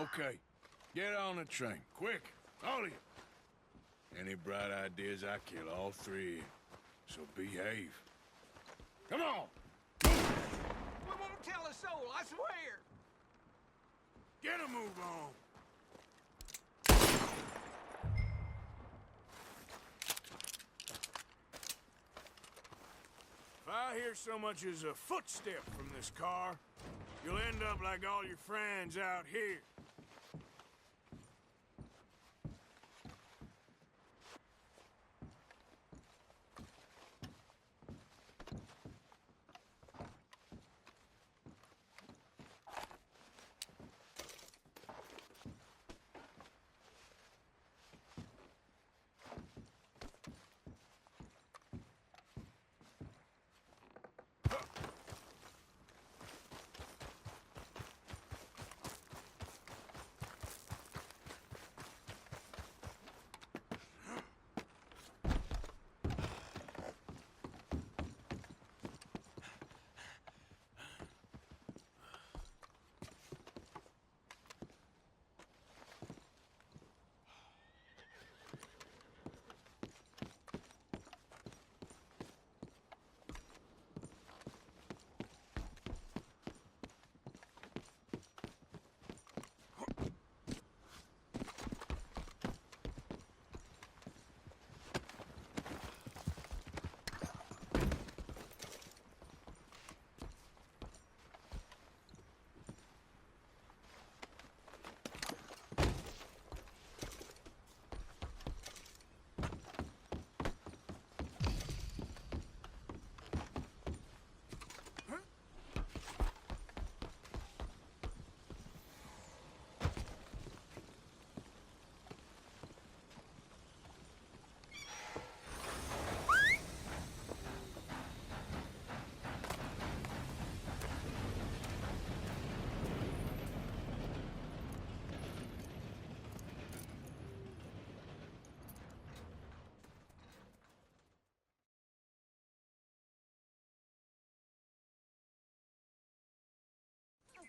Okay, get on the train, quick, all of you. Any bright ideas, I kill all three of you. So behave. Come on! We won't tell a soul, I swear! Get a move on! If I hear so much as a footstep from this car, you'll end up like all your friends out here.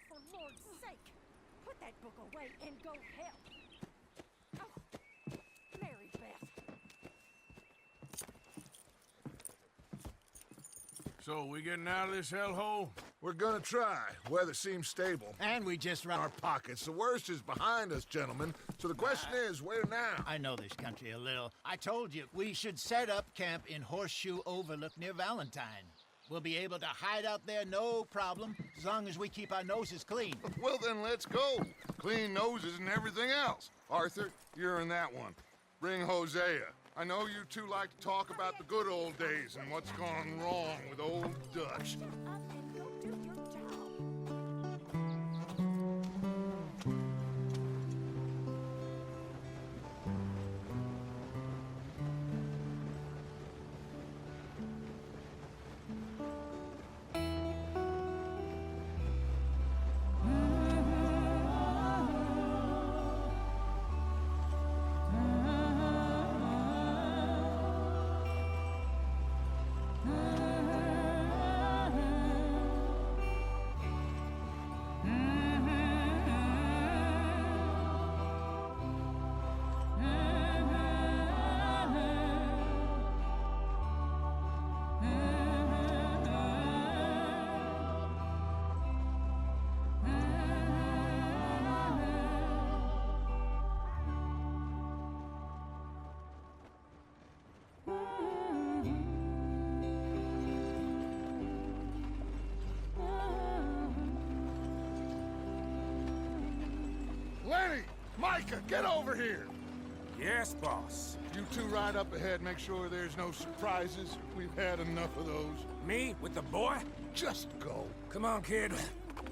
For Lord's sake, put that book away and go help. Oh, Mary Beth. So, we getting out of this hellhole? We're gonna try. Weather seems stable. And we just run Our pockets. The worst is behind us, gentlemen. So the question is, where now? I know this country a little. I told you, we should set up camp in Horseshoe Overlook near Valentine. We'll be able to hide out there, no problem, as long as we keep our noses clean. Well, then let's go. Clean noses and everything else. Arthur, you're in that one. Bring Hosea. I know you two like to talk about the good old days and what's gone wrong with old Dutch. Up and go do your job. Lenny! Micah, get over here! Yes, boss. You two ride up ahead, make sure there's no surprises. We've had enough of those. Me with the boy? Just go. Come on, kid.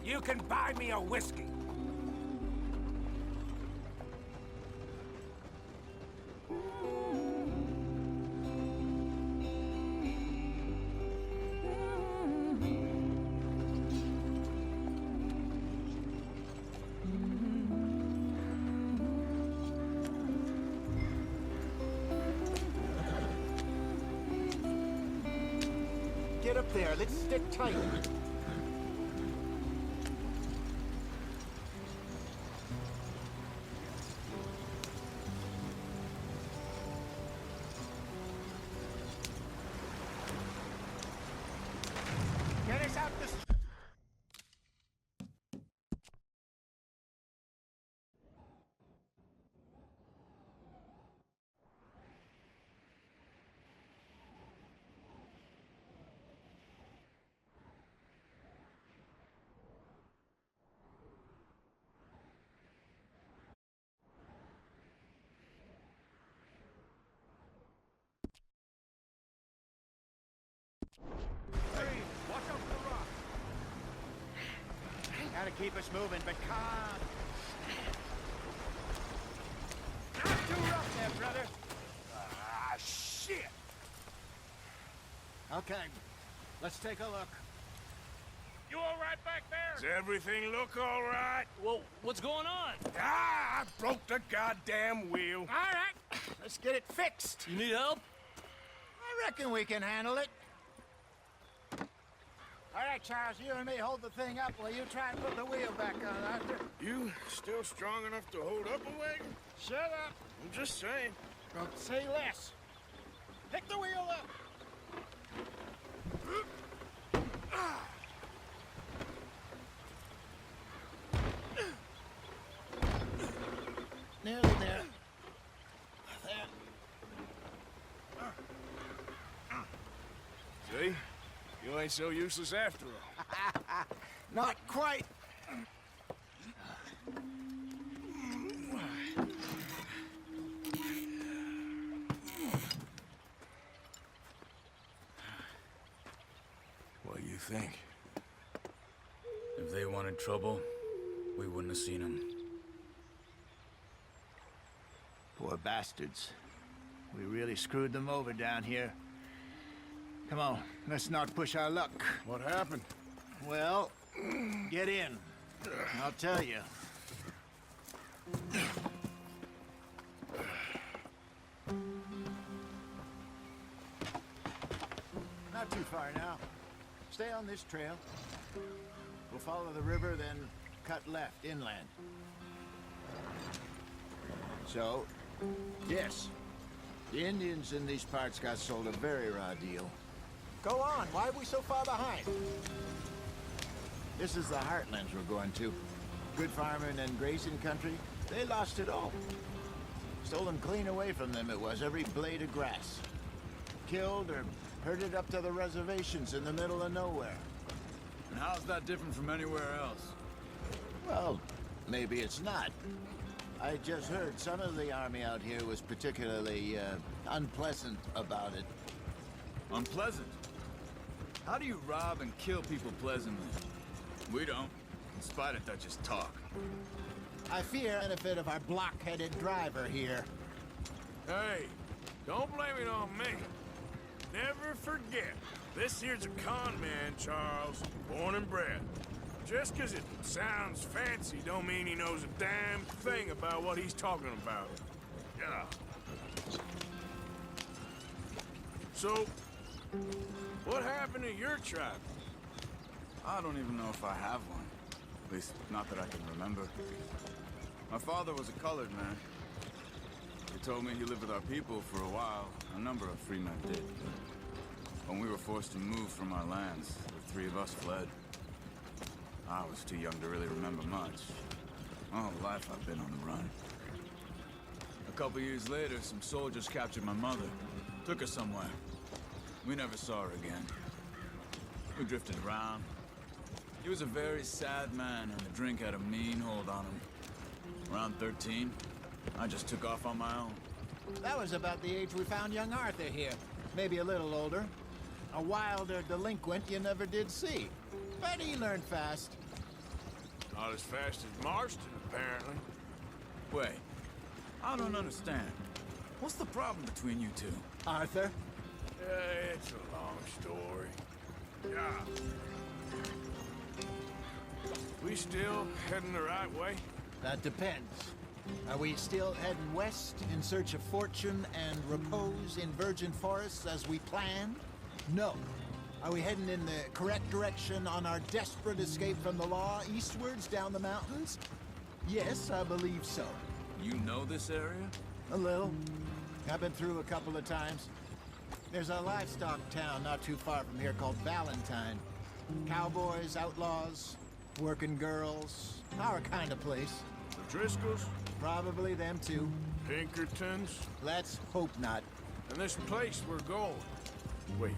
You can buy me a whiskey. Get up there, let's stick tight. Gotta keep us moving, but calm. Not too rough there, brother. Ah, shit! Okay, let's take a look. You all right back there? Does everything look all right? Well, what's going on? Ah, I broke the goddamn wheel. All right, let's get it fixed. You need help? I reckon we can handle it. All right, Charles, you and me hold the thing up while you try and put the wheel back on, Arthur. You still strong enough to hold up a wagon? Shut up. I'm just saying. Don't say less. Pick the wheel up. Nearly there. See? You ain't so useless after all. Not quite. What do you think? If they wanted trouble, we wouldn't have seen them. Poor bastards. We really screwed them over down here. Come on, let's not push our luck. What happened? Well, get in. I'll tell you. Not too far now. Stay on this trail. We'll follow the river, then cut left inland. So, yes, the Indians in these parts got sold a very raw deal. Go on, why are we so far behind? This is the heartlands we're going to. Good farming and grazing country, they lost it all. Stolen clean away from them it was, every blade of grass. Killed or herded up to the reservations in the middle of nowhere. And how's that different from anywhere else? Well, maybe it's not. I just heard some of the army out here was particularly, unpleasant about it. Unpleasant? How do you rob and kill people pleasantly? We don't, in spite of Dutch's talk. I fear the benefit of our block-headed driver here. Hey, don't blame it on me. Never forget, this here's a con man, Charles, born and bred. Just 'cause it sounds fancy don't mean he knows a damn thing about what he's talking about. Yeah. So, what happened to your tribe? I don't even know if I have one. At least, not that I can remember. My father was a colored man. He told me he lived with our people for a while. A number of free men did. When we were forced to move from our lands, the three of us fled. I was too young to really remember much. My whole life I've been on the run. A couple years later, some soldiers captured my mother. Took her somewhere. We never saw her again. We drifted around. He was a very sad man, and the drink had a mean hold on him. Around 13, I just took off on my own. That was about the age we found young Arthur here. Maybe a little older. A wilder delinquent you never did see. But he learned fast. Not as fast as Marston, apparently. Wait, I don't understand. What's the problem between you two? Arthur? It's a long story. Yeah. We still heading the right way? That depends. Are we still heading west in search of fortune and repose in virgin forests as we planned? No. Are we heading in the correct direction on our desperate escape from the law eastwards down the mountains? Yes, I believe so. You know this area? A little. I've been through a couple of times. There's a livestock town not too far from here called Valentine. Cowboys, outlaws, working girls, our kind of place. The Driscolls? Probably them too. Pinkertons? Let's hope not. And this place we're going. Wait,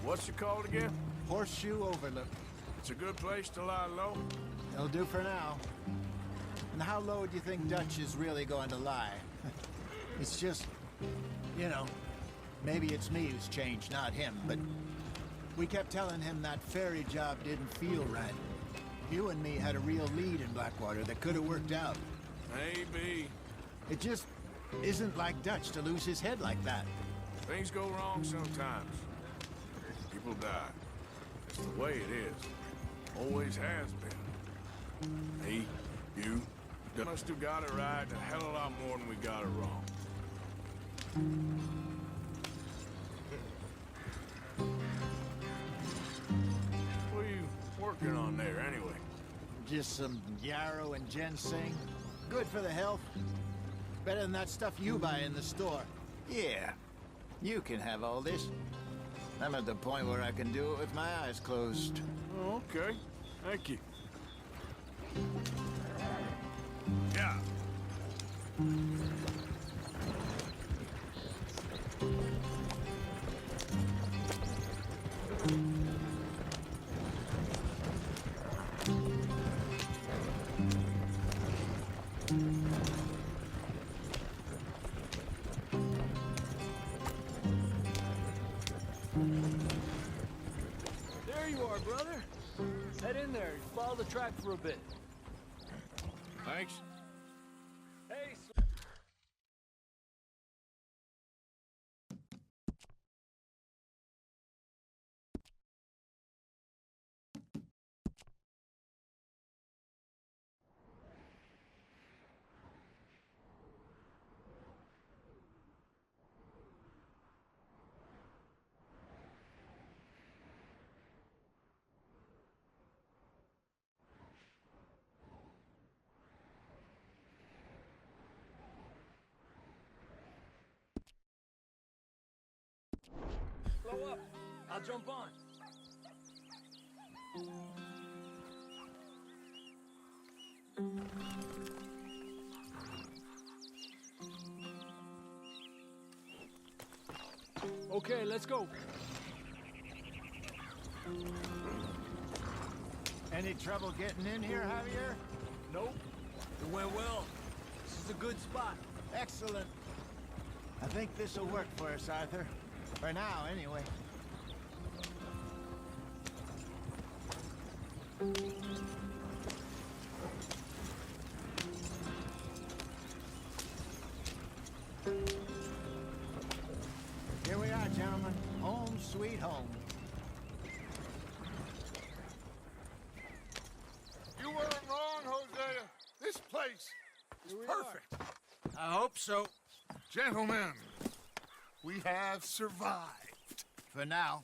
what's it called again? Horseshoe Overlook. It's a good place to lie low? It'll do for now. And how low do you think Dutch is really going to lie? It's just, you know, maybe it's me who's changed, not him, but we kept telling him that ferry job didn't feel right. You and me had a real lead in Blackwater that could have worked out. Maybe. It just isn't like Dutch to lose his head like that. Things go wrong sometimes. People die. It's the way it is. Always has been. Me, you, they must have got it right a hell of a lot more than we got it wrong. What are you working on there, anyway? Just some yarrow and ginseng. Good for the health. Better than that stuff you buy in the store. Yeah, you can have all this. I'm at the point where I can do it with my eyes closed. Oh, okay. Thank you. Yeah. There you are, brother. Head in there. Follow the track for a bit. Thanks. Hey, blow up. I'll jump on. Okay, let's go. Any trouble getting in here, Javier? Nope. It went well. This is a good spot. Excellent. I think this'll work for us, Arthur. For now, anyway. Here we are, gentlemen. Home sweet home. You weren't wrong, Hosea. This place is perfect. I hope so. Gentlemen, we have survived. For now.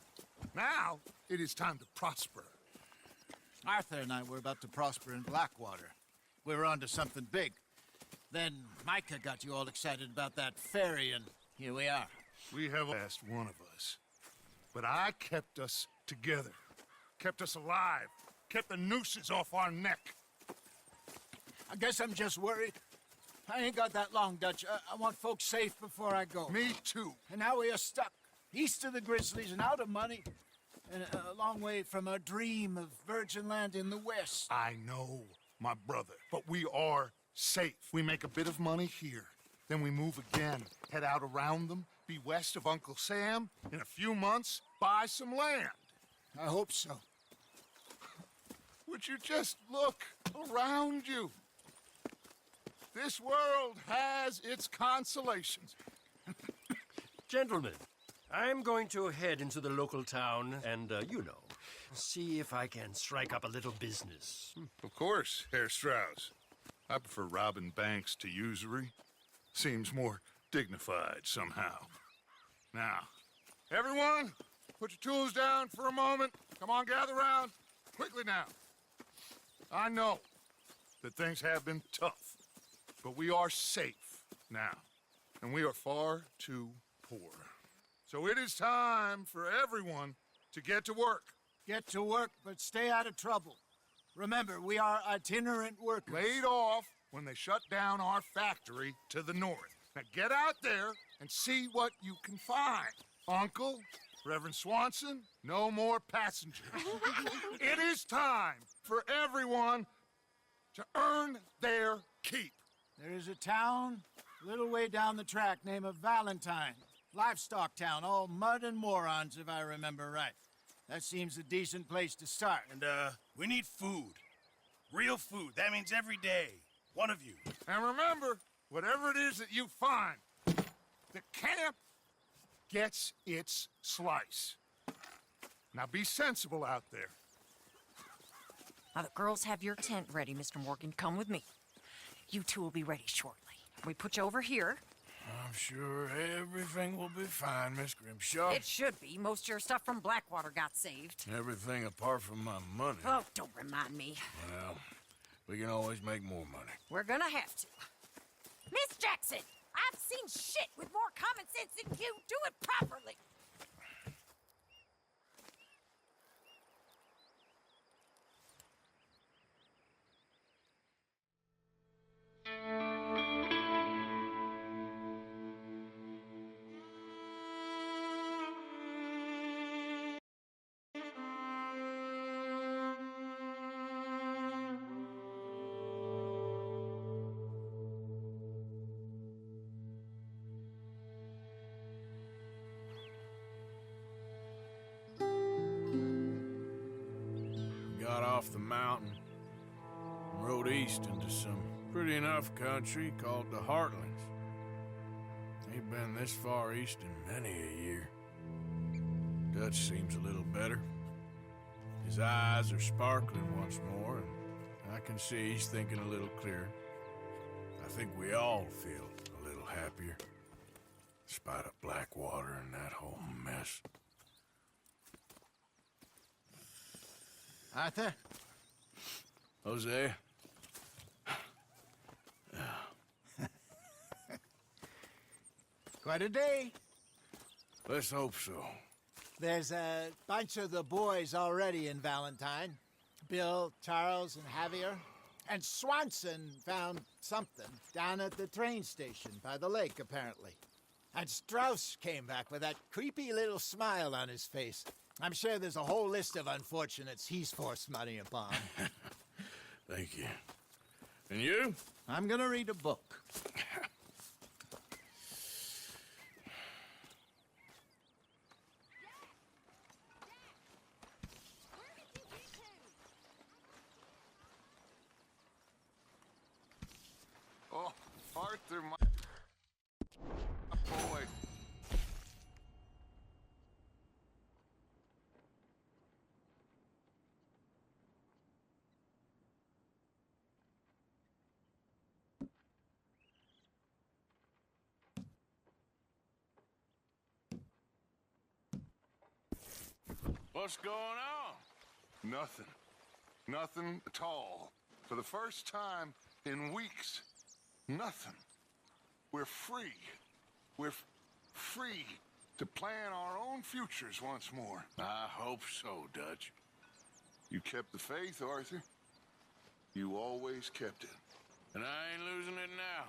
Now, it is time to prosper. Arthur and I were about to prosper in Blackwater. We were onto something big. Then Micah got you all excited about that ferry, and here we are. We have lost one of us. But I kept us together. Kept us alive. Kept the nooses off our neck. I guess I'm just worried. I ain't got that long, Dutch. I want folks safe before I go. Me too. And now we are stuck, east of the Grizzlies and out of money, and a long way from our dream of virgin land in the west. I know, my brother, but we are safe. We make a bit of money here, then we move again, head out around them, be west of Uncle Sam, in a few months, buy some land. I hope so. Would you just look around you? This world has its consolations. Gentlemen, I'm going to head into the local town and, see if I can strike up a little business. Of course, Herr Strauss. I prefer robbing banks to usury. Seems more dignified somehow. Now, everyone, put your tools down for a moment. Come on, gather round. Quickly now. I know that things have been tough, but we are safe now, and we are far too poor. So it is time for everyone to get to work. Get to work, but stay out of trouble. Remember, we are itinerant workers. Laid off when they shut down our factory to the north. Now get out there and see what you can find. Uncle, Reverend Swanson, no more passengers. It is time for everyone to earn their keep. There is a town a little way down the track named Valentine. Livestock town, all mud and morons, if I remember right. That seems a decent place to start. And, we need food. Real food. That means every day. One of you. And remember, whatever it is that you find, the camp gets its slice. Now be sensible out there. Now the girls have your tent ready, Mr. Morgan. Come with me. You two will be ready shortly. We put you over here. I'm sure everything will be fine, Miss Grimshaw. It should be. Most of your stuff from Blackwater got saved. Everything apart from my money. Oh, don't remind me. Well, we can always make more money. We're gonna have to. Miss Jackson, I've seen shit with more common sense than you. Do it properly. Got off the mountain and rode east into some pretty enough country called the Heartlands. Ain't been this far east in many a year. Dutch seems a little better. His eyes are sparkling once more, and I can see he's thinking a little clearer. I think we all feel a little happier, in spite of Blackwater and that whole mess. Arthur? Jose? Quite a day. Let's hope so. There's a bunch of the boys already in Valentine. Bill, Charles, and Javier. And Swanson found something down at the train station by the lake, apparently. And Strauss came back with that creepy little smile on his face. I'm sure there's a whole list of unfortunates he's forced money upon. Thank you. And you? I'm gonna read a book. Oh, Arthur, my boy. What's going on? Nothing. Nothing at all. For the first time in weeks, nothing. We're free. We're free to plan our own futures once more. I hope so, Dutch. You kept the faith, Arthur. You always kept it. And I ain't losing it now.